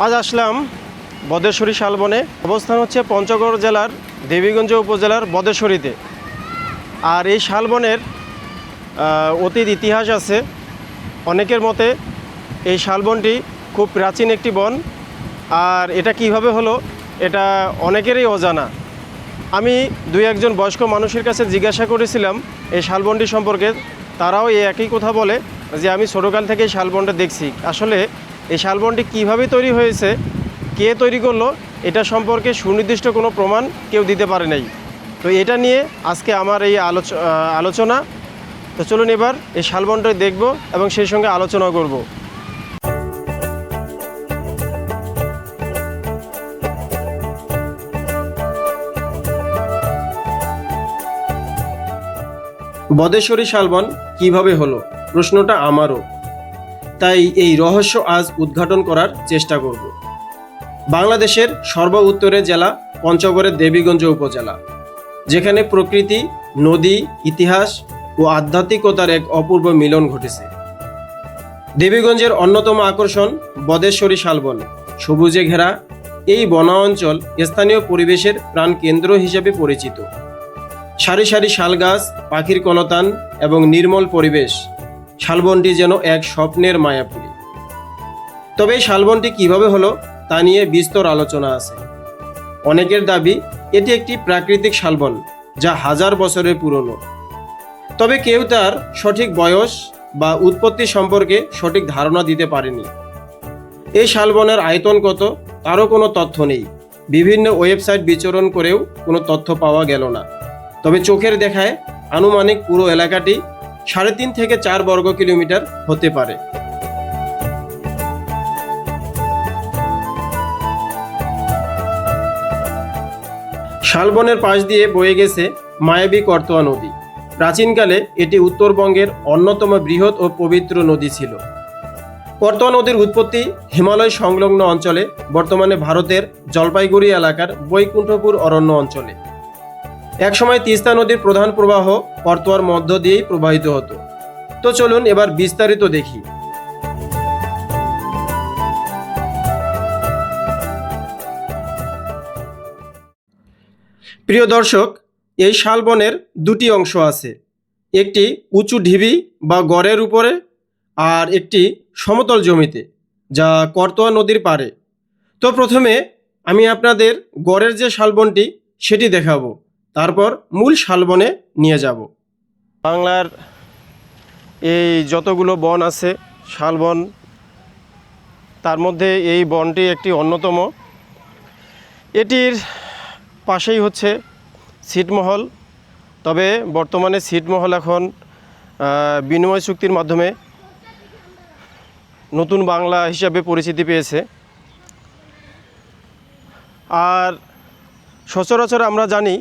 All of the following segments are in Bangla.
আজ আসলাম বদেশ্বরী শালবনে। অবস্থান হচ্ছে পঞ্চগড় জেলার দেবীগঞ্জ উপজেলার বদেশ্বরীতে। আর এই শালবনের অতীত ইতিহাস আছে। অনেকের মতে এই শালবনটি খুব প্রাচীন একটি বন, আর এটা কিভাবে হলো এটা অনেকেরই অজানা। আমি দুই একজন বয়স্ক মানুষের কাছে জিজ্ঞাসা করেছিলাম এই শালবনটি সম্পর্কে। তারাও এই একই কথা বলে যে আমি ছোটোকাল থেকে এই শালবনটা দেখছি। আসলে এই শালবনটি কীভাবে তৈরি হয়েছে, কে তৈরি করলো, এটা সম্পর্কে সুনির্দিষ্ট কোনো প্রমাণ কেউ দিতে পারে নাই। তো এটা নিয়ে আজকে আমার এই আলোচনা। তো চলুন এবার এই শালবনটা দেখব এবং সেই সঙ্গে আলোচনা করব। বদেশ্বরী শালবন কিভাবে হলো, প্রশ্নটা আমারও। তাই এই রহস্য আজ উদ্ঘাটন করার চেষ্টা করব। বাংলাদেশের সর্ব উত্তরের জেলা পঞ্চগড়ের দেবীগঞ্জ উপজেলা, যেখানে প্রকৃতি, নদী, ইতিহাস ও আধ্যাত্মিকতার এক অপূর্ব মিলন ঘটেছে। দেবীগঞ্জের অন্যতম আকর্ষণ বদেশ্বরী শালবন। সবুজে ঘেরা এই বনাঞ্চল স্থানীয় পরিবেশের প্রাণকেন্দ্র হিসেবে পরিচিত। সারি সারি শালগাছ, পাখির কলতান এবং নির্মল পরিবেশ, শালবনটি যেন এক স্বপ্নের মায়াপুরী। তবে এই শালবনটি কিভাবে হলো তা নিয়ে বিস্তর আলোচনা আছে। অনেকের দাবি এটি একটি প্রাকৃতিক শালবন যা হাজার বছরের পুরনো। তবে কেউ তার সঠিক বয়স বা উৎপত্তি সম্পর্কে সঠিক ধারণা দিতে পারেনি। এই শালবনের আয়তন কত তারও কোনো তথ্য নেই। বিভিন্ন ওয়েবসাইট বিচরণ করেও কোনো তথ্য পাওয়া গেল না। তবে চোখের দেখায় আনুমানিক পুরো এলাকাটি 3.5 থেকে 4 বর্গ কিলোমিটার হতে পারে। শালবনের পাশ দিয়ে বয়ে গেছে মায়াবী করতোয়া নদী। প্রাচীনকালে এটি উত্তরবঙ্গের অন্যতম বৃহৎ ও পবিত্র নদী ছিল। করতোয়া নদীর উৎপত্তি হিমালয় সংলগ্ন অঞ্চলে, বর্তমানে ভারতের জলপাইগুড়ি এলাকার বৈকুণ্ঠপুর অরণ্য অঞ্চলে। একসময় তিস্তা নদীর প্রধান প্রবাহ করতোয়ার মধ্য দিয়েই প্রবাহিত হতো। তো চলুন এবার বিস্তারিত দেখি। প্রিয় দর্শক, এই শালবনের দুটি অংশ আছে। একটি উঁচু ঢিবি বা গড়ের উপরে, আর একটি সমতল জমিতে, যা করতোয়া নদীর পাড়ে। তো প্রথমে আমি আপনাদের গড়ের যে শালবনটি সেটি দেখাবো, তারপর মূল শালবনে নিয়ে যাব। বাংলার এই যতগুলো বন আছে শালবন, তার মধ্যে এই বনটি একটি অন্যতম। এটির পাশেই হচ্ছে ছিটমহল। তবে বর্তমানে ছিটমহল এখন বিনিময় চুক্তির মাধ্যমে নতুন বাংলা হিসাবে পরিচিতি পেয়েছে। আর সচরাচর আমরা জানি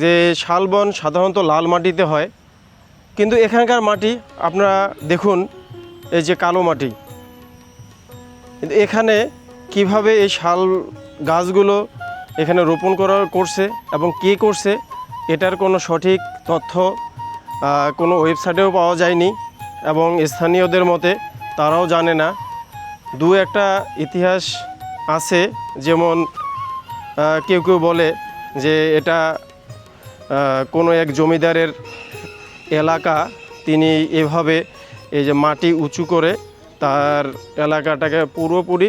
যে শালবন সাধারণত লাল মাটিতে হয়, কিন্তু এখানকার মাটি আপনারা দেখুন, এই যে কালো মাটি। কিন্তু এখানে কিভাবে এই শাল গাছগুলো এখানে রোপণ করছে এবং কে করছে এটার কোনো সঠিক তথ্য কোনো ওয়েবসাইটেও পাওয়া যায়নি, এবং স্থানীয়দের মতে তারাও জানে না। দু একটা ইতিহাস আছে, যেমন কেউ কেউ বলে যে এটা কোনো এক জমিদারের এলাকা, তিনি এভাবে এই যে মাটি উঁচু করে তার এলাকাটাকে পুরোপুরি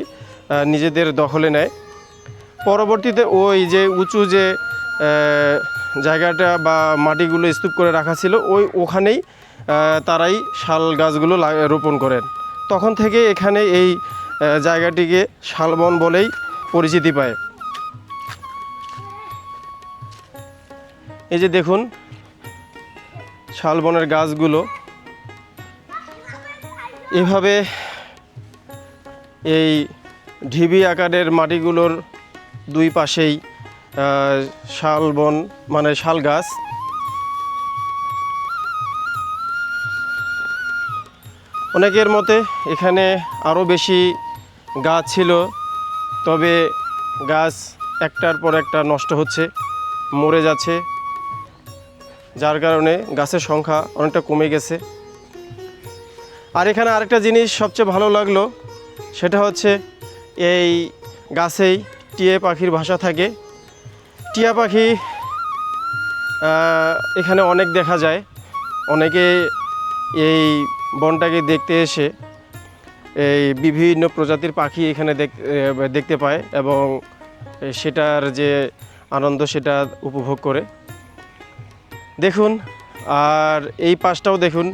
নিজেদের দখলে নেয়। পরবর্তীতে ওই যে উঁচু যে জায়গাটা বা মাটিগুলো স্তূপ করে রাখা ছিল, ওখানেই তারাই শাল গাছগুলো রোপণ করেন। তখন থেকে এখানে এই জায়গাটিকে শালবন বলেই পরিচিতি পায়। এই যে দেখুন শালবনের গাছগুলো এভাবে এই ঢিবি আকারের মাটিগুলোর দুই পাশেই শালবন মানে শাল গাছ। অনেকের মতে এখানে আরও বেশি গাছ ছিল, তবে গাছ একটার পর একটা নষ্ট হচ্ছে, মরে যাচ্ছে, যার কারণে গাছের সংখ্যা অনেকটা কমে গেছে। আর এখানে আরেকটা জিনিস সবচেয়ে ভালো লাগলো, সেটা হচ্ছে এই গাছেই টিয়া পাখির বাসা থাকে। টিয়া পাখি এখানে অনেক দেখা যায়। অনেকে এই বনটাকে দেখতে এসে এই বিভিন্ন প্রজাতির পাখি এখানে দেখতে পায় এবং সেটার যে আনন্দ সেটা উপভোগ করে। দেখুন, আর এই পাশটাও দেখুন,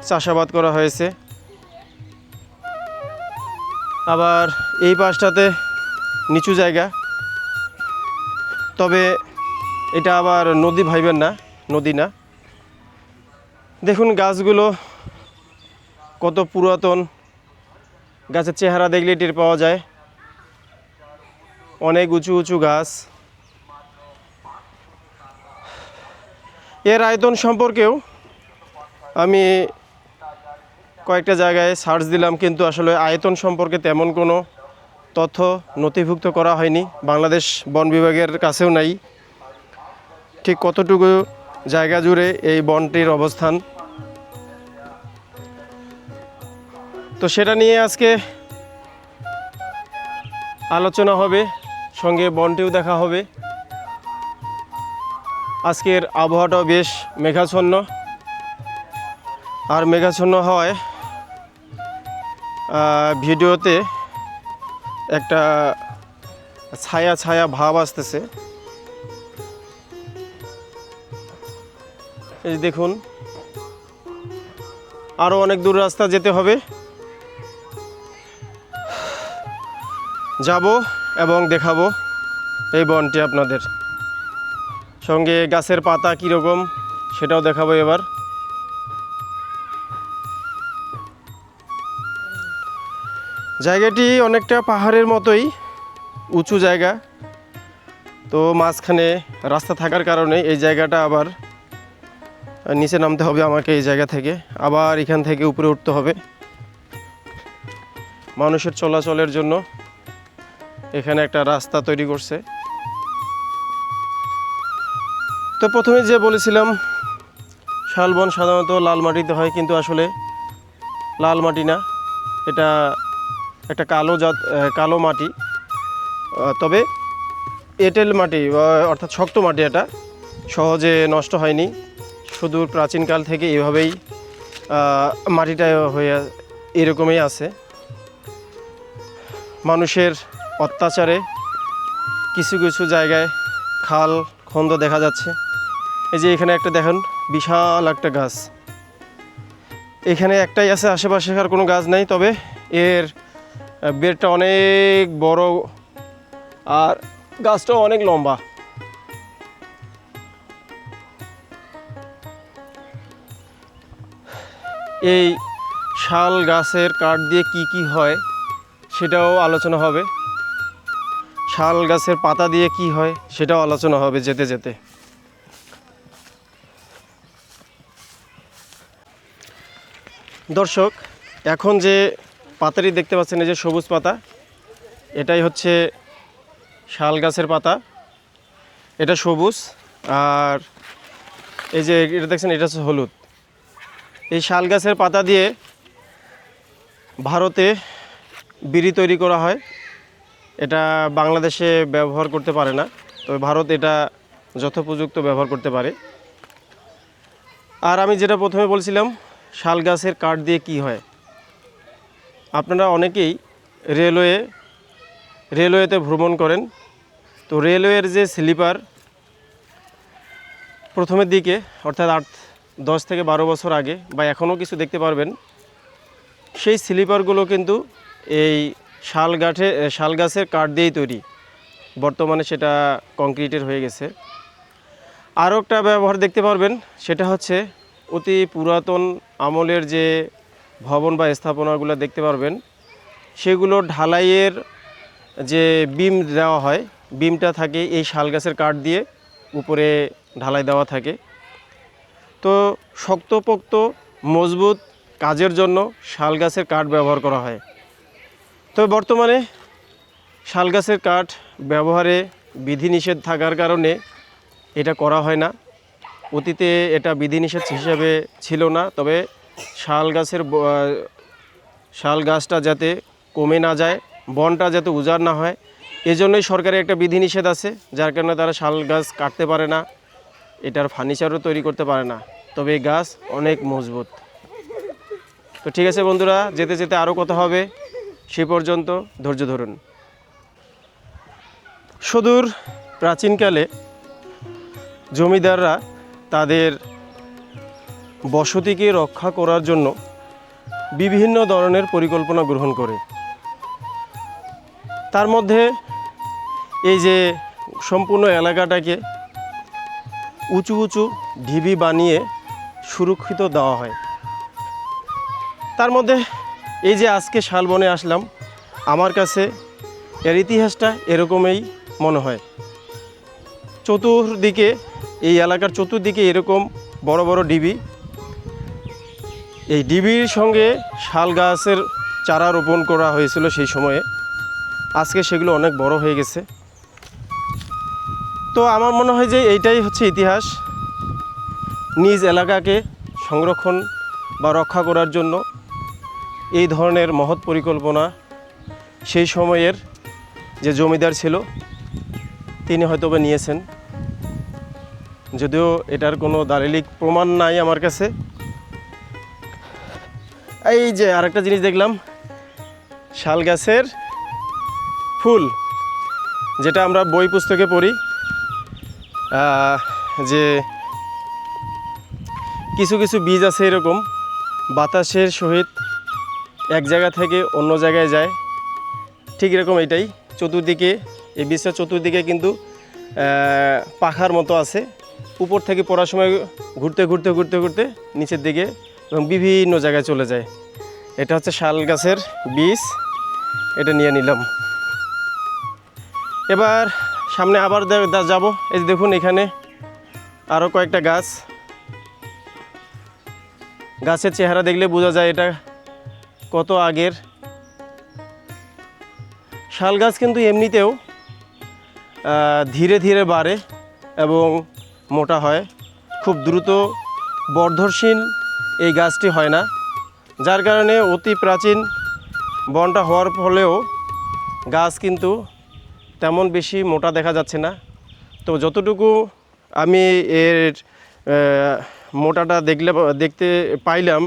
চাষাবাদ করা হয়েছে। আবার এই পাশটাতে নিচু জায়গা, তবে এটা আবার নদী ভাইবেন না, নদী না। দেখুন গাছগুলো কত পুরাতন, গাছের চেহারা দেখলে টের পাওয়া যায়। অনেক উঁচু উঁচু গাছ। এর আয়তন সম্পর্কেও আমি কয়েকটা জায়গায় সার্চ দিলাম, কিন্তু আসলে আয়তন সম্পর্কে তেমন কোনো তথ্য নথিভুক্ত করা হয়নি। বাংলাদেশ বন বিভাগের কাছেও নাই ঠিক কতটুকু জায়গা জুড়ে এই বনটির অবস্থান। তো সেটা নিয়ে আজকে আলোচনা হবে, সঙ্গে বনটিও দেখা হবে। আজকের আবহাওয়াটাও বেশ মেঘাচ্ছন্ন, আর মেঘাচ্ছন্ন হওয়ায় ভিডিওতে একটা ছায়া ছায়া ভাব আসতেছে। এই দেখুন, আরও অনেক দূর রাস্তা যেতে হবে। যাব এবং দেখাবো এই বনটি আপনাদের, সঙ্গে গাছের পাতা কীরকম সেটাও দেখাবো এবার। জায়গাটি অনেকটা পাহাড়ের মতোই উঁচু জায়গা, তো মাঝখানে রাস্তা থাকার কারণে এই জায়গাটা আবার নিচে নামতে হবে আমাকে। এই জায়গা থেকে আবার এখান থেকে উপরে উঠতে হবে। মানুষের চলাচলের জন্য এখানে একটা রাস্তা তৈরি করছে। তো প্রথমে যে বলেছিলাম শালবন সাধারণত লাল মাটিতে হয়, কিন্তু আসলে লাল মাটি না, এটা একটা কালো মাটি। তবে এঁটেল মাটি অর্থাৎ শক্ত মাটি, এটা সহজে নষ্ট হয়নি। সুদূর প্রাচীনকাল থেকে এভাবেই মাটিটা হয়ে এরকমই আছে। মানুষের অত্যাচারে কিছু কিছু জায়গায় খাল খন্দ দেখা যাচ্ছে। এই যে এখানে একটা দেখেন, বিশাল একটা গাছ। এখানে একটাই আছে, আশেপাশে আর কোনো গাছ নাই, তবে এর বেরটা অনেক বড় আর গাছটাও অনেক লম্বা। এই শাল গাছের কাঠ দিয়ে কি কি হয় সেটাও আলোচনা হবে। শাল গাছের পাতা দিয়ে কি হয় সেটাও আলোচনা হবে যেতে যেতে। দর্শক, এখন যে পাতাটি দেখতে পাচ্ছেন, এই যে সবুজ পাতা, এটাই হচ্ছে শাল গাছের পাতা। এটা সবুজ, আর এই যে এটা দেখছেন, এটা হচ্ছে হলুদ। এই শাল গাছের পাতা দিয়ে ভারতে বিড়ি তৈরি করা হয়। এটা বাংলাদেশে ব্যবহার করতে পারে না, তবে ভারত এটা যথোপযুক্ত ব্যবহার করতে পারে। আর আমি যেটা প্রথমে বলছিলাম, শাল গাছের কাঠ দিয়ে কি হয়। আপনারা অনেকেই রেলওয়েতে ভ্রমণ করেন, তো রেলওয়ের যে স্লিপার প্রথমের দিকে, অর্থাৎ 10 থেকে 12 বছর আগে বা এখনও কিছু দেখতে পারবেন, সেই স্লিপারগুলো কিন্তু এই শাল গাছের কাঠ দিয়েই তৈরি। বর্তমানে সেটা কংক্রিটের হয়ে গেছে। আরও একটা ব্যবহার দেখতে পারবেন, সেটা হচ্ছে অতি পুরাতন আমলের যে ভবন বা স্থাপনাগুলো দেখতে পারবেন, সেগুলোর ঢালাইয়ের যে বিম দেওয়া হয়, বিমটা থাকে এই শাল গাছের কাঠ দিয়ে উপরে ঢালাই দেওয়া থাকে। তো শক্তপোক্ত মজবুত কাজের জন্য শাল গাছের কাঠ ব্যবহার করা হয়। তবে বর্তমানে শাল গাছের কাঠ ব্যবহারে বিধিনিষেধ থাকার কারণে এটা করা হয় না। অতীতে এটা বিধিনিষেধ হিসাবে ছিল না, তবে শাল গাছটা যাতে কমে না যায়, বনটা যাতে উজাড় না হয়, এজন্যই সরকারের একটা বিধিনিষেধ আছে, যার কারণে তারা শাল গাছ কাটতে পারে না, এটার ফার্নিচারও তৈরি করতে পারে না। তবে এই গাছ অনেক মজবুত। তো ঠিক আছে বন্ধুরা, যেতে যেতে আরও কথা হবে, সে পর্যন্ত ধৈর্য ধরুন। সুদূর প্রাচীনকালে জমিদাররা তাদের বসতিকে রক্ষা করার জন্য বিভিন্ন ধরনের পরিকল্পনা গ্রহণ করে। তার মধ্যে এই যে সম্পূর্ণ এলাকাটাকে উঁচু উঁচু ঢিবি বানিয়ে সুরক্ষিত দেওয়া হয়। তার মধ্যে এই যে আজকে শালবনে আসলাম, আমার কাছে এর ইতিহাসটা এরকমই মনে হয়। চতুর্দিকে, এই এলাকার চতুর্দিকে এরকম বড় বড় ডিবি, এই ডিবির সঙ্গে শাল গাছের চারা রোপণ করা হয়েছিল সেই সময়ে। আজকে সেগুলো অনেক বড় হয়ে গেছে। তো আমার মনে হয় যে এইটাই হচ্ছে ইতিহাস। নিজ এলাকাকে সংরক্ষণ বা রক্ষা করার জন্য এই ধরনের মহৎ পরিকল্পনা সেই সময়ের যে জমিদার ছিল তিনি হয়তোবা নিয়েছেন, যদিও এটার কোনো দালিলিক প্রমাণ নাই আমার কাছে। এই যে আরেকটা জিনিস দেখলাম, শাল গাছের ফুল, যেটা আমরা বই পুস্তকে পড়ি যে কিছু কিছু বীজ আছে এরকম বাতাসের সহিত এক জায়গা থেকে অন্য জায়গায় যায়, ঠিক এরকম এটাই। চতুর্দিকে এই বীজটা চতুর্দিকে কিন্তু পাখার মতো আছে, উপর থেকে পড়ার সময় ঘুরতে ঘুরতে ঘুরতে ঘুরতে নিচের দিকে এবং বিভিন্ন জায়গায় চলে যায়। এটা হচ্ছে শাল গাছের বীজ, এটা নিয়ে নিলাম। এবার সামনে আবার যাব। এই দেখুন এখানে আরও কয়েকটা গাছ, গাছের চেহারা দেখলে বোঝা যায় এটা কত আগের। শাল গাছ কিন্তু এমনিতেও ধীরে ধীরে বাড়ে এবং মোটা হয়, খুব দ্রুত বর্ধনশীল এই গাছটি হয় না, যার কারণে অতি প্রাচীন বনটা হওয়ার ফলেও গাছ কিন্তু তেমন বেশি মোটা দেখা যাচ্ছে না। তো যতটুকু আমি এর মোটাটা দেখতে পাইলাম,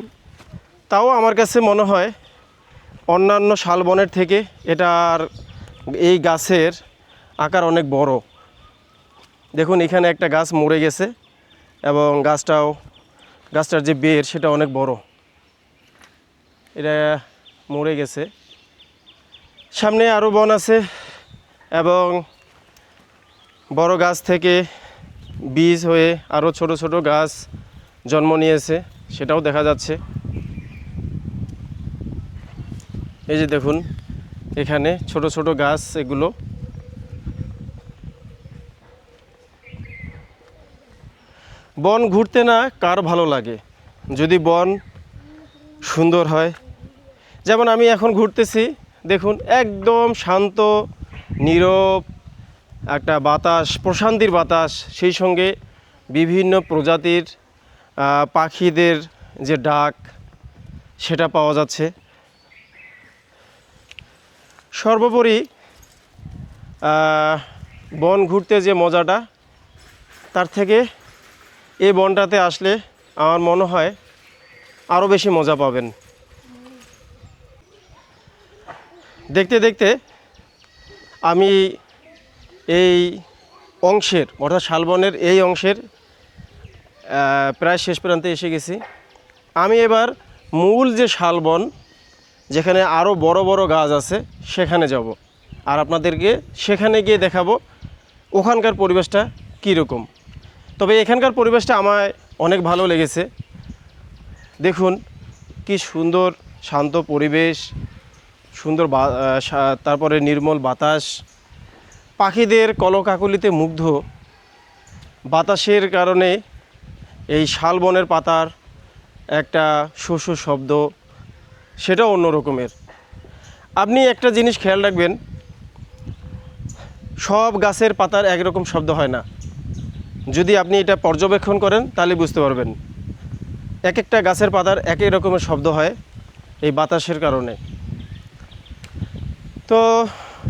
তাও আমার কাছে মনে হয় অন্যান্য শালবনের থেকে এটার এই গাছের আকার অনেক বড়। দেখুন এখানে একটা গাছ মরে গেছে এবং গাছটার যে বের সেটা অনেক বড়, এটা মরে গেছে। সামনে আরও বন আছে এবং বড় গাছ থেকে বীজ হয়ে আরও ছোট ছোট গাছ জন্ম নিয়েছে, সেটাও দেখা যাচ্ছে। এই যে দেখুন এখানে ছোট ছোট গাছ, এগুলো বন ঘুরতে না কার ভালো লাগে, যদি বন সুন্দর হয়। যেমন আমি এখন ঘুরতেছি, দেখুন একদম শান্ত নীরব একটা বাতাস, প্রশান্তির বাতাস, সেই সঙ্গে বিভিন্ন প্রজাতির পাখিদের যে ডাক সেটা পাওয়া যাচ্ছে। সর্বোপরি বন ঘুরতে যে মজাটা, তার থেকে এই বনটাতে আসলে আমার মনে হয় আরও বেশি মজা পাবেন। দেখতে দেখতে আমি এই অংশের অর্থাৎ শালবনের এই অংশের প্রায় শেষ প্রান্তে এসে গেছি। আমি এবার মূল যে শালবন, যেখানে আরও বড় বড় গাছ আছে, সেখানে যাব আর আপনাদেরকে সেখানে গিয়ে দেখাবো ওখানকার পরিবেশটা কীরকম। তবে এখানকার পরিবেশটা আমায় অনেক ভালো লেগেছে। দেখুন কি সুন্দর শান্ত পরিবেশ, সুন্দর তারপরে নির্মল বাতাস, পাখিদের কলকাকলিতে মুগ্ধ বাতাসের কারণে এই শালবনের পাতার একটা শস্য শব্দ, সেটাও অন্য রকমের। আপনি একটা জিনিস খেয়াল রাখবেন, সব গাছের পাতার একরকম শব্দ হয় না। যদি আপনি এটা পর্যবেক্ষণ করেন তাহলে বুঝতে পারবেন, এক একটা গাছের পাতার একই রকমের শব্দ হয় এই বাতাসের কারণে। তো তো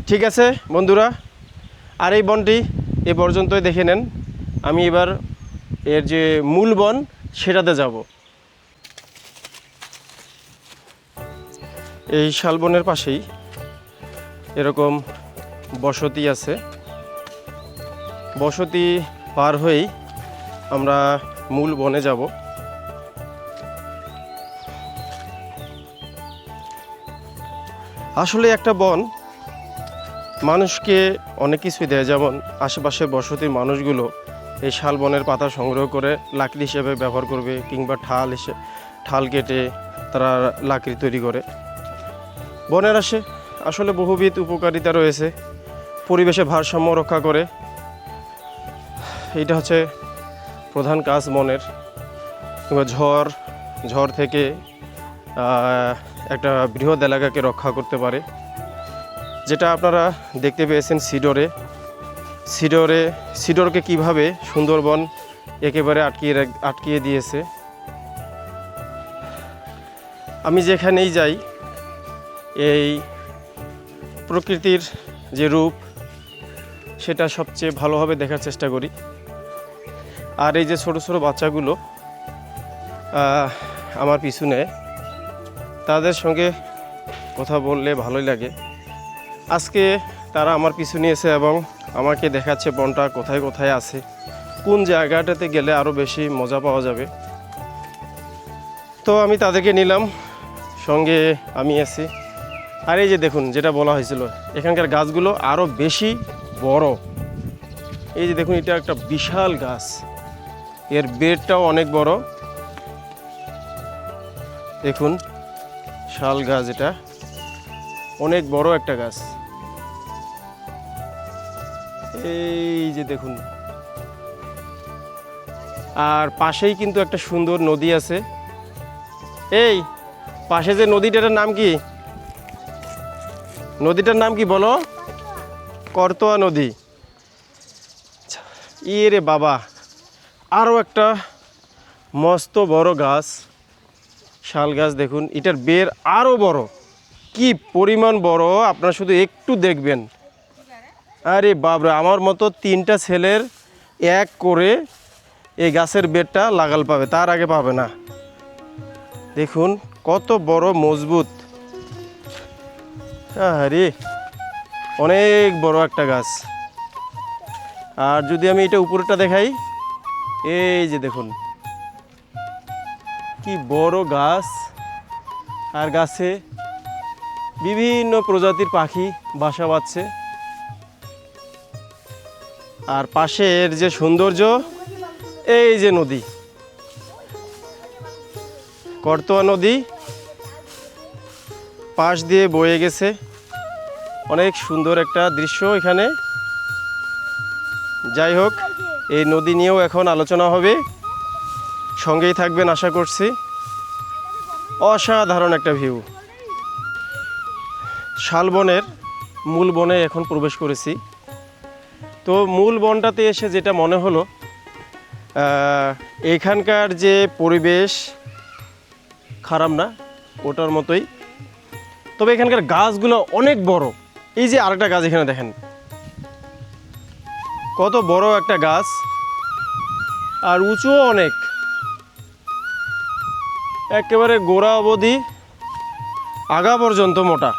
ঠিক আছে বন্ধুরা, আর এই বনটি এ পর্যন্তই দেখে নেন। আমি এবার এর যে মূল বন সেটাতে যাব। এই শালবনের পাশেই এরকম বসতি আছে। বসতি পার হয়েই আমরা মূল বনে যাব। আসলে একটা বন মানুষকে অনেক কিছুই দেয়, যেমন আশেপাশে বসতির মানুষগুলো এই শালবনের পাতা সংগ্রহ করে লাকড়ি হিসেবে ব্যবহার করবে, কিংবা ঠাল কেটে তারা লাকড়ি তৈরি করে। বনের আসলে বহুবিধ উপকারিতা রয়েছে। পরিবেশে ভারসাম্য রক্ষা করে, এইটা হচ্ছে প্রধান কাজ বনের। কিংবা ঝড় থেকে একটা বৃহৎ এলাকাকে রক্ষা করতে পারে, যেটা আপনারা দেখতে পেয়েছেন সিডরকে কিভাবে সুন্দরবন একেবারে আটকিয়ে দিয়েছে। আমি যেখানেই যাই এই প্রকৃতির যে রূপ সেটা সবচেয়ে ভালোভাবে দেখার চেষ্টা করি। আর এই যে ছোট ছোট বাচ্চাগুলো আমার পিছনে, তাদের সঙ্গে কথা বললে ভালোই লাগে। আজকে তারা আমার পিছু নিয়েছে এবং আমাকে দেখাচ্ছে বনটা কোথায় কোথায় আছে, কোন জায়গাটাতে গেলে আরও বেশি মজা পাওয়া যাবে। তো আমি তাদেরকে নিলাম সঙ্গে, আমি আছি। আর এই যে দেখুন, যেটা বলা হয়েছিল, এখানকার গাছগুলো আরও বেশি বড়। এই যে দেখুন, এটা একটা বিশাল গাছ, এর বেড়টাও অনেক বড়। দেখুন শাল গাছ, এটা অনেক বড় একটা গাছ। এই যে দেখুন, আর পাশেই কিন্তু একটা সুন্দর নদী আছে। এই পাশে যে নদীটার নাম কি? নদীটার নাম কি বলো? করতোয়া নদী। ইয়ে রে বাবা, আরও একটা মস্ত বড় গাছ, শাল গাছ। দেখুন এটার বের আরও বড়, কি পরিমাণ বড় আপনারা শুধু একটু দেখবেন। আরে বাবরে, আমার মতো 3টা ছেলের এক করে এই গাছের বেরটা লাগাল পাবে, তার আগে পাবে না। দেখুন কত বড় মজবুত। আরে অনেক বড় একটা গাছ। আর যদি আমি এটা উপরেটা দেখাই, এই যে দেখুন কি বড় গাছ। আর গাছে বিভিন্ন প্রজাতির পাখি বাসা বাঁধছে। আর পাশের যে সৌন্দর্য, এই যে নদী, করতোয়া নদী পাশ দিয়ে বয়ে গেছে। অনেক সুন্দর একটা দৃশ্য এখানে। যাই হোক, এই নদী নিয়েও এখন আলোচনা হবে, সঙ্গেই থাকবেন আশা করছি। অসাধারণ একটা ভিউ। শালবনের মূল বনে এখন প্রবেশ করেছি। তো মূল বনটাতে এসে যেটা মনে হলো, এখানকার যে পরিবেশ খারাপ না, ওটার মতোই। তবে এখানকার গাছগুলো অনেক বড়। এই যে আরেকটা গাছ এখানে দেখেন, কত বড় একটা গাছ, আর উঁচুও অনেক, একেবারে গোড়া অবধি আগা পর্যন্ত মোটা।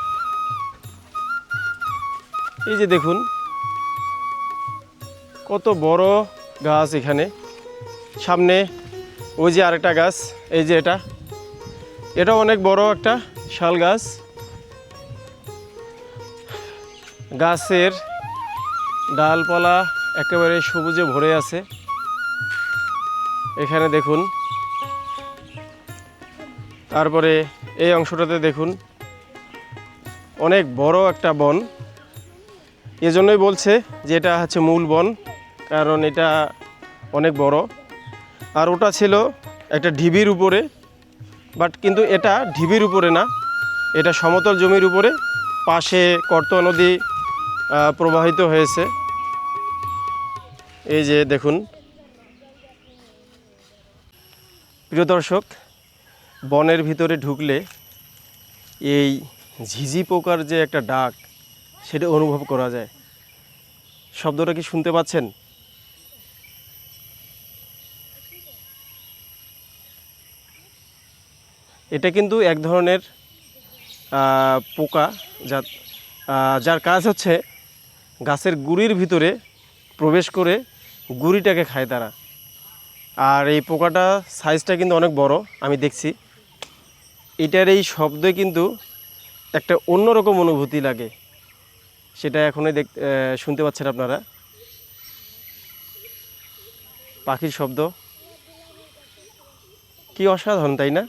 এই যে দেখুন কত বড় গাছ এখানে। সামনে ওই যে আরেকটা গাছ, এই যে এটা অনেক বড় একটা শাল গাছ। গাছের ডালপালা একেবারে সবুজে ভরে আছে। এখানে দেখুন, তারপরে এই অংশটাতে দেখুন অনেক বড় একটা বন। এজন্যই বলছে যে এটা হচ্ছে মূল বন, কারণ এটা অনেক বড়। আর ওটা ছিল একটা ঢিবির উপরে, বাট কিন্তু এটা ঢিবির উপরে না, এটা সমতল জমির উপরে। পাশে করতোয়া নদী প্রবাহিত হয়েছে। এই যে দেখুন প্রিয় দর্শক, বনের ভিতরে ঢুকলে এই ঝিঝি পোকার যে একটা ডাক, সেটা অনুভব করা যায়। শব্দটা কি শুনতে পাচ্ছেন? এটা কিন্তু এক ধরনের পোকা, যার কাজ হচ্ছে গাছের গুঁড়ির ভিতরে প্রবেশ করে গুঁড়িটাকে খায় তারা। আর এই পোকাটা সাইজটা কিন্তু অনেক বড়, আমি দেখছি। এটার এই শব্দে কিন্তু একটা অন্যরকম অনুভূতি লাগে, সেটা এখনই শুনতে পাচ্ছেন আপনারা। পাখির শব্দ কি অসাধারণ, তাই না?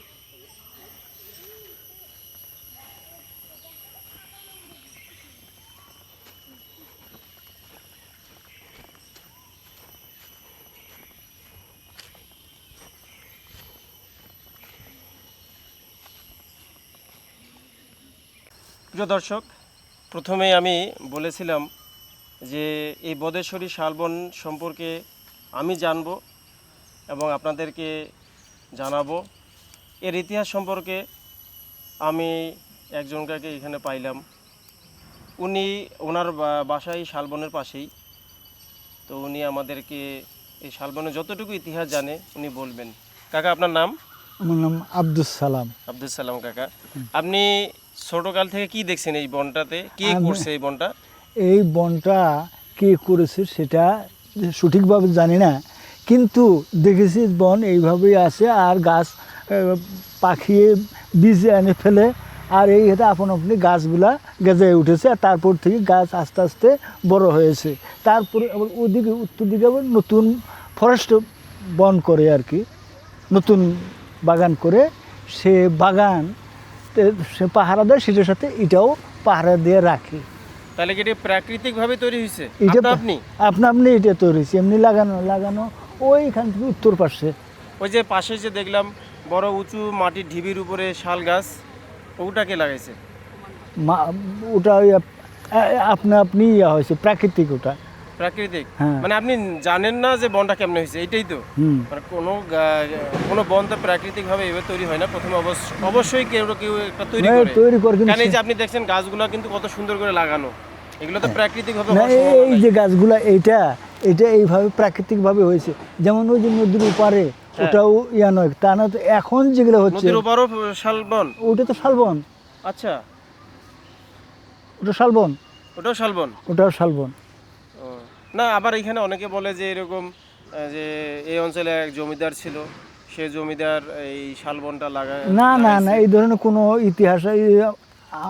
প্রিয় দর্শক, প্রথমেই আমি বলেছিলাম যে এই বদেশ্বরী শালবন সম্পর্কে আমি জানব এবং আপনাদেরকে জানাবো। এর ইতিহাস সম্পর্কে আমি একজনকে এখানে পাইলাম, ওনার বাসায় শালবনের পাশেই। তো উনি আমাদেরকে এই শালবনের যতটুকু ইতিহাস জানে উনি বলবেন। কাকা, আপনার নাম? আমার নাম আব্দুস সালাম। আব্দুল সালাম। কাকা, আপনি ছোটকাল থেকে কি দেখছেন এই বনটাতে? কে করছে এই বনটা? এই বনটা কে করেছে সেটা সঠিকভাবে জানি না, কিন্তু দেখেছি বন এইভাবেই আছে, আর গাছ পাখিয়ে বীজ এনে ফেলে, আর এই এটা আপন আপনি গাছগুলা গেজে উঠেছে, আর তারপর থেকে গাছ আস্তে আস্তে বড় হয়েছে। তারপরে আবার ওদিকে উত্তর দিকে আবার নতুন ফরেস্ট বন করে আর কি, নতুন বাগান করে, সে বাগান সে পাহারা দেয়, সেটার সাথে এটাও পাহারা দিয়ে রাখে। তাহলে কি এটা প্রাকৃতিকভাবে তৈরি হয়েছে? এটা আপনি আপনি এটা তৈরি হয়েছে, এমনি লাগানো ওইখান থেকে উত্তর পাশে। ওই যে পাশে যে দেখলাম বড় উঁচু মাটির ঢিবির উপরে শাল গাছ, ওটাকে লাগাইছে? ওটা ওই আপনি ইয়া হয়েছে, প্রাকৃতিক। ওটা প্রাকৃতিক? হ্যাঁ। মানে আপনি জানেন না যে বনটা কেমন হয়েছে, এইটাই তো। মানে কোনো বন তো প্রাকৃতিকভাবে এভাবে তৈরি হয় না। প্রথমে অবশ্যই কেউ একটা তৈরি করে। কেন এই যে আপনি দেখছেন গাছগুলো কিন্তু কত সুন্দর করে লাগানো, এগুলো তো প্রাকৃতিকভাবে হওয়ার সম্ভাবনা নাই। এই যে গাছগুলা এইটা এইভাবে প্রাকৃতিকভাবে হয়েছে। যেমন ওই যে নদীর ওপারে ওটাও ইয়া নয়, তা না তো এখন যেগুলো হচ্ছে। নদীর ওপারও শালবন? ওটা তো শালবন। আচ্ছা, ওটা শালবন। ওটাও শালবন? ওটাও শালবন। না, আবার এখানে অনেকে বলে যে এরকম যে এই অঞ্চলে এক জমিদার ছিল, সে জমিদার এই শালবনটা না, এই ধরনের কোনো ইতিহাস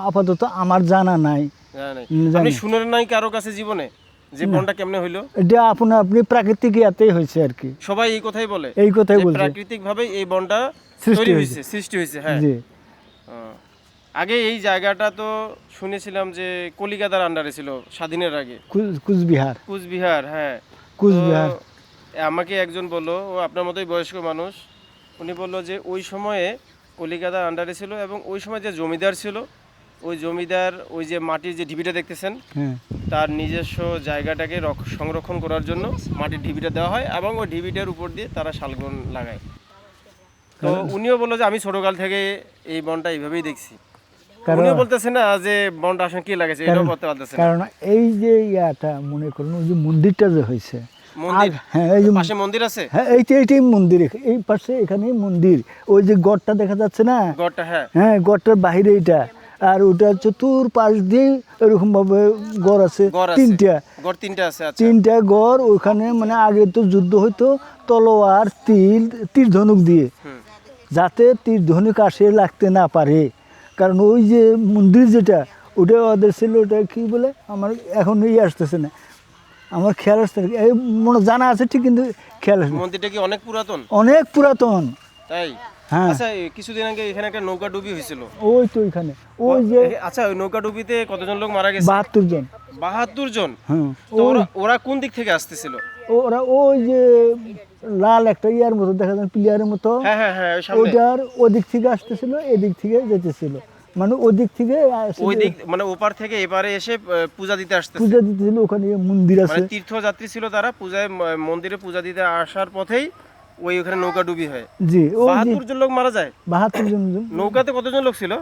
আপাতত আমার জানা নাই। আপনি শুনেন নাই কারো কাছে জীবনে যে বনটা কেমনে হইলো? এটা আপনি প্রাকৃতিক ইয়াতেই হয়েছে আর কি। সবাই এই কথাই বলে, এই কথাই বলছে, প্রাকৃতিক ভাবে এই বনটা সৃষ্টি হয়েছে। হ্যাঁ, আগে এই জায়গাটা তো শুনেছিলাম যে কলিকাতার আন্ডারে ছিল স্বাধীনের আগে। কুচবিহার, হ্যাঁ, কুচবিহার। আমাকে একজন বললো, ও আপনার মতোই বয়স্ক মানুষ, উনি বললো যে ওই সময়ে কলিকাতার আন্ডারে ছিল, এবং ওই সময় যে জমিদার ছিল, ওই জমিদার ওই যে মাটির যে ঢিবিটা দেখতেছেন, তার নিজস্ব জায়গাটাকে সংরক্ষণ করার জন্য মাটির ঢিবিটা দেওয়া হয়, এবং ওই ঢিবিটার উপর দিয়ে তারা শালবন লাগায়। তো উনিও বললো যে আমি ছোটকাল থেকে এই বনটা এইভাবেই দেখছি। উনিও বলতেছে না যে বনটা আসলে কি লাগাইছে, এটাও বলতে পারতেছে না। কারণ এই যে ইয়াটা মনে করুন, ওই যে মন্দিরটা যে হয়েছে, হ্যাঁ, এই যে পাশে মন্দির আছে, হ্যাঁ, এইটাই মন্দির। এই পাশে এখানেই মন্দির। ওই যে গড়টা দেখা যাচ্ছে না, গড়টা, হ্যাঁ, গড়টার বাহিরে এটা, আর ওটা চতুর পাশ দিয়ে এরকম ভাবে গড় আছে, তিনটা আছে। তিনটা গড়। ওখানে মানে আগে তো যুদ্ধ হইতো তলোয়ার, তীর ধনুক দিয়ে, যাতে তীর ধনুক আসে লাগতে না পারে। কারণ ওই যে মন্দির যেটা, ওটা ওদের ছিল, ওটা কি বলে আমার এখন আসতেছে না, আমার খেয়াল আসছে না, এই মনে জানা আছে ঠিক, কিন্তু খেয়াল আসছে। মন্দিরটা কি অনেক পুরাতন? অনেক পুরাতন, তাই? হ্যাঁ। আচ্ছা, কিছুদিন আগে এখানে একটা নৌকা ডুবি হয়েছিল, ওই তো এখানে, ওই যে। আচ্ছা, ওই নৌকা ডুবিতে কতজন লোক মারা গেছে? 72 জন। 72 জন? হ্যাঁ। ওরা কোন দিক থেকে আসতেছিল? ওরা ওই যে লাল একটা ইয়ার মতো দেখা যায়, প্লেয়ারের মতো, ওটার ওদিক থেকে আসতেছিল, এদিক থেকে যেতেছিল, মানে ওদিক থেকে মানে ওপার থেকে এপারে এসে পূজা দিতে আসতেছিল। ওখানে মন্দির আছে, মানে তীর্থযাত্রী ছিল তারা, মন্দিরে পূজা দিতে আসার পথেই ওখানে নৌকা ডুবি হয়। জি। 72 জন লোক মারা যায়? 72 জন। নৌকাতে কতজন লোক ছিল?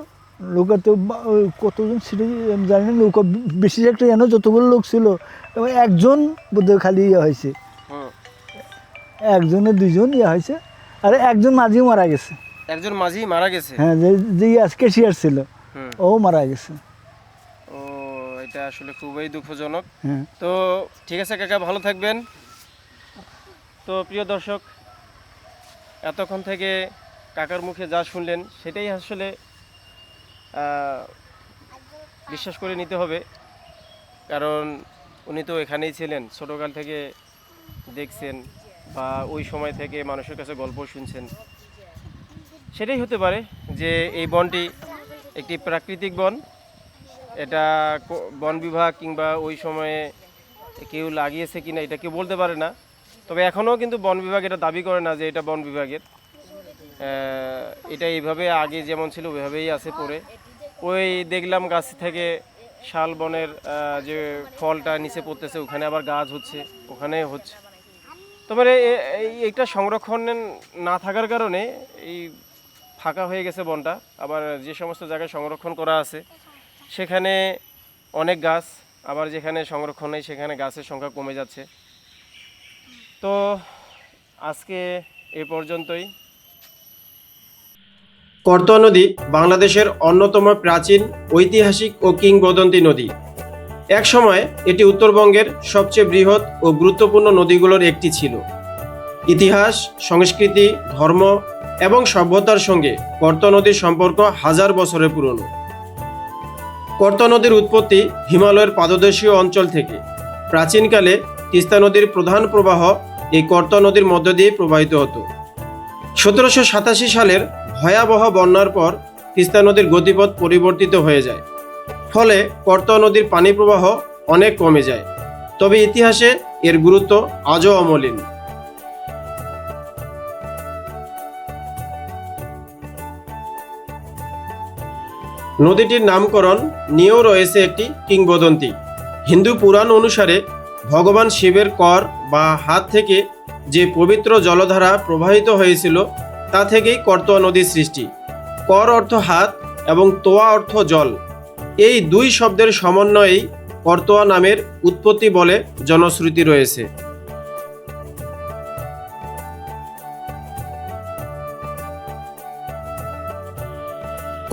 নৌকা তো ওই কতজন ছিল আমি জানি না, নৌকা বেশি একটা জানো যতগুলো লোক ছিল এবং একজন বোধহয় খালি ইয়ে হয়েছে, একজনে দুইজন ইয়ে হয়েছে, আর একজন মাঝিও মারা গেছে। একজন মাঝি মারা গেছে? হ্যাঁ, যে ক্যাশিয়ার ছিল ও মারা গেছে। ও, এটা আসলে খুবই দুঃখজনক। হ্যাঁ। তো ঠিক আছে কাকা, ভালো থাকবেন। তো প্রিয় দর্শক, এতক্ষণ থেকে কাকার মুখে যা শুনলেন সেটাই আসলে বিশ্বাস করে নিতে হবে, কারণ উনি তো এখানেই ছিলেন, ছোটোকাল থেকে দেখছেন বা ওই সময় থেকে মানুষের কাছে গল্প শুনছেন। সেটাই হতে পারে যে এই বনটি একটি প্রাকৃতিক বন। এটা বন বিভাগ কিংবা ওই সময়ে কেউ লাগিয়েছে কিনা এটা কেউ বলতে পারে না। তবে এখনও কিন্তু বন বিভাগ এটা দাবি করে না যে এটা বন বিভাগের। এটা এইভাবে আগে যেমন ছিল ওইভাবেই আছে পড়ে। ওই দেখলাম গাছ থেকে শাল বনের যে ফলটা নিচে পড়তেছে, ওখানে আবার গাছ হচ্ছে, ওখানে হচ্ছে। তবে এইটা সংরক্ষণ না থাকার কারণে এই ফাঁকা হয়ে গেছে বনটা। আবার যে সমস্ত জায়গায় সংরক্ষণ করা আছে সেখানে অনেক গাছ, আবার যেখানে সংরক্ষণ নেই সেখানে গাছের সংখ্যা কমে যাচ্ছে। তো আজকে এ পর্যন্তই। করতোয়া নদী বাংলাদেশের অন্যতম প্রাচীন, ঐতিহাসিক ও কিংবদন্তি নদী। এক সময় এটি উত্তরবঙ্গের সবচেয়ে বৃহৎ ও গুরুত্বপূর্ণ নদীগুলোর একটি ছিল। ইতিহাস, সংস্কৃতি, ধর্ম এবং সভ্যতার সঙ্গে করতোয়া নদীর সম্পর্ক হাজার বছরের পুরনো। করতোয়া নদীর উৎপত্তি হিমালয়ের পাদদেশীয় অঞ্চল থেকে। প্রাচীনকালে তিস্তা নদীর প্রধান প্রবাহ এই করতোয়া নদীর মধ্য দিয়ে প্রবাহিত হতো। 1787 সালের ভয়াবহ বন্যার পর তিস্তা নদীর গতিপথ পরিবর্তিত হয়ে যায়, ফলে করতোয়া নদীর পানি প্রবাহ অনেক কমে যায়। তবে ইতিহাসে এর গুরুত্ব আজও অমলিন। নদীটির নামকরণ নিয়েও রয়েছে একটি কিংবদন্তি। হিন্দু পুরাণ অনুসারে ভগবান শিবের কর বা হাত থেকে যে পবিত্র জলধারা প্রবাহিত হয়েছিল তা থেকেই করতোয়া নদীর সৃষ্টি। কর অর্থ হাত এবং তোয়া অর্থ জল। এই দুই শব্দের সমন্বয়েই করতোয়া নামের উৎপত্তি বলে জনশ্রুতি রয়েছে।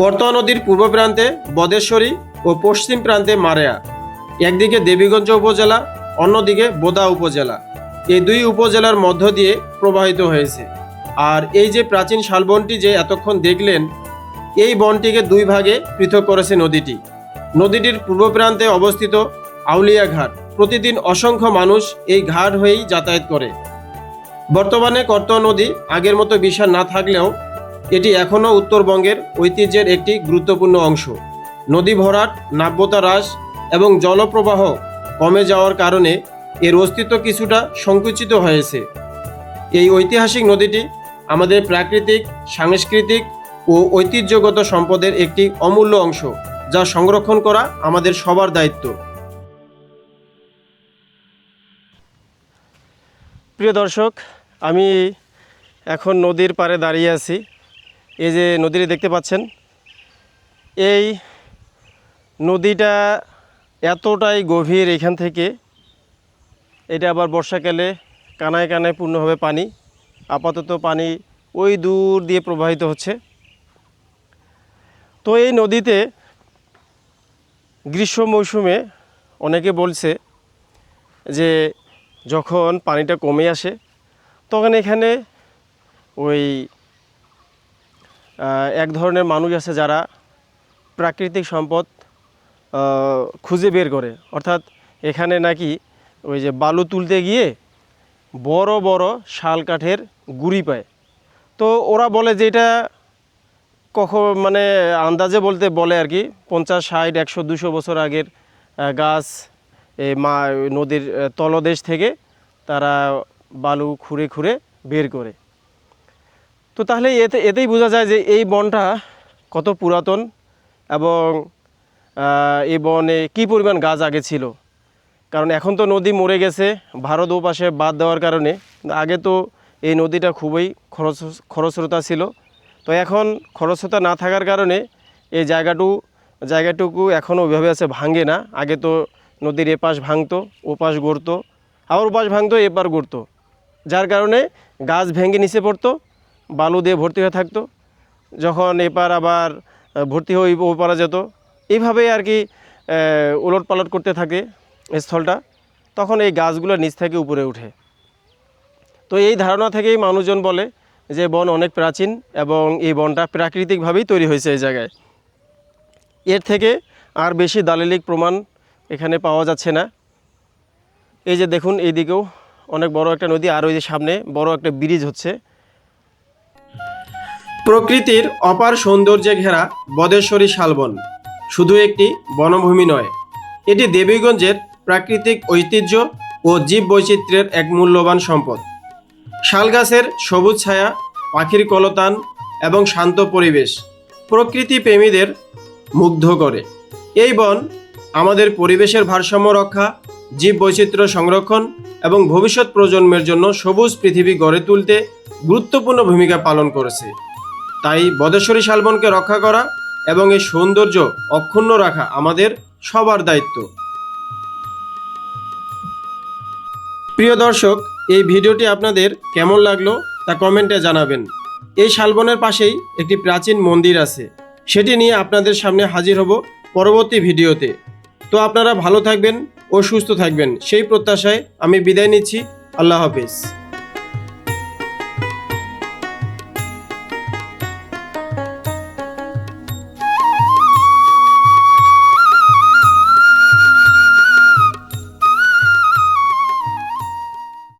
করতোয়া নদীর পূর্ব প্রান্তে বদেশ্বরী ও পশ্চিম প্রান্তে মারেয়া। একদিকে দেবীগঞ্জ উপজেলা, অন্যদিকে বোদা উপজেলা। এই দুই উপজেলার মধ্য দিয়ে প্রবাহিত হয়েছে। আর এই যে প্রাচীন শালবনটি যে এতক্ষণ দেখলেন, এই বনটিকে দুই ভাগে পৃথক করেছে নদীটি। নদীটির পূর্ব প্রান্তে অবস্থিত আউলিয়া ঘাট। প্রতিদিন অসংখ্য মানুষ এই ঘাট হয়েই যাতায়াত করে। বর্তমানে করতোয়া নদী আগের মতো বিশাল না থাকলেও এটি এখনও উত্তরবঙ্গের ঐতিহ্যের একটি গুরুত্বপূর্ণ অংশ। নদী ভরাট, নাব্যতা হ্রাস এবং জলপ্রবাহ কমে যাওয়ার কারণে এর অস্তিত্ব কিছুটা সংকুচিত হয়েছে। এই ঐতিহাসিক নদীটি আমাদের প্রাকৃতিক, সাংস্কৃতিক ও ঐতিহ্যগত সম্পদের একটি অমূল্য অংশ, যা সংরক্ষণ করা আমাদের সবার দায়িত্ব। প্রিয় দর্শক, আমি এখন নদীর পাড়ে দাঁড়িয়ে আছি। এই যে নদীটি দেখতে পাচ্ছেন, এই নদীটা এতটাই গভীর। এখান থেকে এটা আবার বর্ষাকালে কানায় কানায় পূর্ণ হবে পানি। আপাতত পানি ওই দূর দিয়ে প্রবাহিত হচ্ছে। তো এই নদীতে গ্রীষ্ম মৌসুমে অনেকে বলছে যে যখন পানিটা কমে আসে তখন এখানে ওই এক ধরনের মানুষ আছে যারা প্রাকৃতিক সম্পদ খুঁজে বের করে। অর্থাৎ এখানে নাকি ওই যে বালু তুলতে গিয়ে বড় বড় শাল কাঠের গুঁড়ি পায়। তো ওরা বলে যে এটা কখন মানে আন্দাজে বলে আর কি 50, 60, 100, 200 বছর আগের গাছ। এই নদীর তলদেশ থেকে তারা বালু খুঁড়ে খুঁড়ে বের করে। তো তাহলে এতেই বোঝা যায় যে এই বনটা কত পুরাতন এবং এই বনে কী পরিমাণ গাছ আগে ছিল। কারণ এখন তো নদী মরে গেছে ভারত ওপাশে বাদ দেওয়ার কারণে। আগে তো এই নদীটা খুবই খরস্রোতা ছিল। তো এখন খরস্রোতা না থাকার কারণে এই জায়গাটুকু এখনও ওইভাবে আছে, ভাঙে না। আগে তো নদীর এপাশ ভাঙতো, ওপাশ গড়তো, আবার ওপাশ ভাঙতো, এপার গড়তো, যার কারণে গাছ ভেঙে নিচে পড়তো, বালু দিয়ে ভর্তি হয়ে থাকতো। যখন এপার আবার ভর্তি হয়ে ওপারা যেত, এইভাবেই আর কি উলট পালট করতে থাকে স্থলটা। তখন এই গাছগুলো নিচ থেকে উপরে উঠে। তো এই ধারণা থেকেই মানুষজন বলে যে বন অনেক প্রাচীন এবং এই বনটা প্রাকৃতিকভাবেই তৈরি হয়েছে এই জায়গায়। এর থেকে আর বেশি দালিলিক প্রমাণ এখানে পাওয়া যাচ্ছে না। এই যে দেখুন, এইদিকেও অনেক বড় একটা নদী, আর ওই যে সামনে বড় একটা ব্রিজ হচ্ছে। প্রকৃতির অপার সৌন্দর্যে ঘেরা বদেশ্বরী শালবন শুধু একটি বনভূমি নয়, এটি দেবীগঞ্জের প্রাকৃতিক ঐতিহ্য ও জীববৈচিত্র্যের এক মূল্যবান সম্পদ। শালগাছের সবুজ ছায়া, পাখির কলতান এবং শান্ত পরিবেশ প্রকৃতি প্রেমীদের মুগ্ধ করে। এই বন আমাদের পরিবেশের ভারসাম্য রক্ষা, জীববৈচিত্র্য সংরক্ষণ এবং ভবিষ্যৎ প্রজন্মের জন্য সবুজ পৃথিবী গড়ে তুলতে গুরুত্বপূর্ণ ভূমিকা পালন করেছে। তাই বদেশ্বরী শালবনকে রক্ষা করা এবং এই সৌন্দর্য অক্ষুণ্ণ রাখা আমাদের সবার দায়িত্ব। প্রিয় দর্শক, এই ভিডিওটি আপনাদের কেমন লাগলো তা কমেন্টে জানাবেন। এই শালবনের পাশেই একটি প্রাচীন মন্দির আছে, সেটি নিয়ে আপনাদের সামনে হাজির হব পরবর্তী ভিডিওতে। তো আপনারা ভালো থাকবেন ও সুস্থ থাকবেন, সেই প্রত্যাশায় আমি বিদায় নিচ্ছি। আল্লাহ হাফেজ।